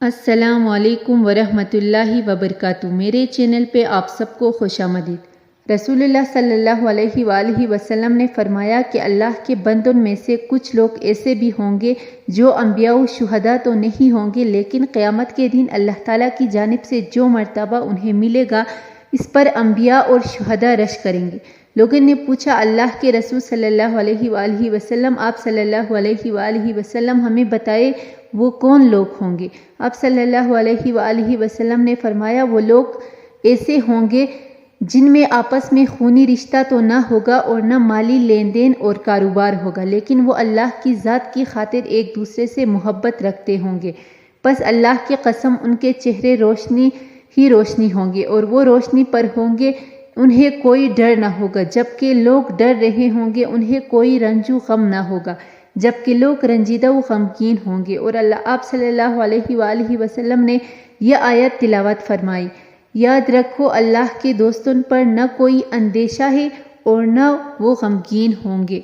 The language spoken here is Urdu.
السلام علیکم ورحمۃ اللہ وبرکاتہ۔ میرے چینل پہ آپ سب کو خوش آمدید۔ رسول اللہ صلی اللہ علیہ وآلہ وسلم نے فرمایا کہ اللہ کے بندوں میں سے کچھ لوگ ایسے بھی ہوں گے جو انبیاء و شہداء تو نہیں ہوں گے، لیکن قیامت کے دن اللہ تعالیٰ کی جانب سے جو مرتبہ انہیں ملے گا اس پر انبیاء اور شہداء رش کریں گے۔ لوگوں نے پوچھا، اللہ کے رسول صلی اللہ علیہ وآلہ وسلم، آپ صلی اللہ علیہ وآلہ وسلم ہمیں بتائے وہ کون لوگ ہوں گے؟ آپ صلی اللہ علیہ وآلہ وسلم نے فرمایا، وہ لوگ ایسے ہوں گے جن میں آپس میں خونی رشتہ تو نہ ہوگا اور نہ مالی لین دین اور کاروبار ہوگا، لیکن وہ اللہ کی ذات کی خاطر ایک دوسرے سے محبت رکھتے ہوں گے۔ پس اللہ کی قسم ان کے چہرے روشنی ہی روشنی ہوں گے اور وہ روشنی پر ہوں گے، انہیں کوئی ڈر نہ ہوگا، جبکہ لوگ ڈر رہے ہوں گے، انہیں کوئی رنج و غم نہ ہوگا، جبکہ لوگ رنجیدہ و غمگین ہوں گے۔ اور آپ صلی اللہ علیہ وآلہ وسلم نے یہ آیت تلاوت فرمائی، یاد رکھو اللہ کے دوستوں پر نہ کوئی اندیشہ ہے اور نہ وہ غمگین ہوں گے۔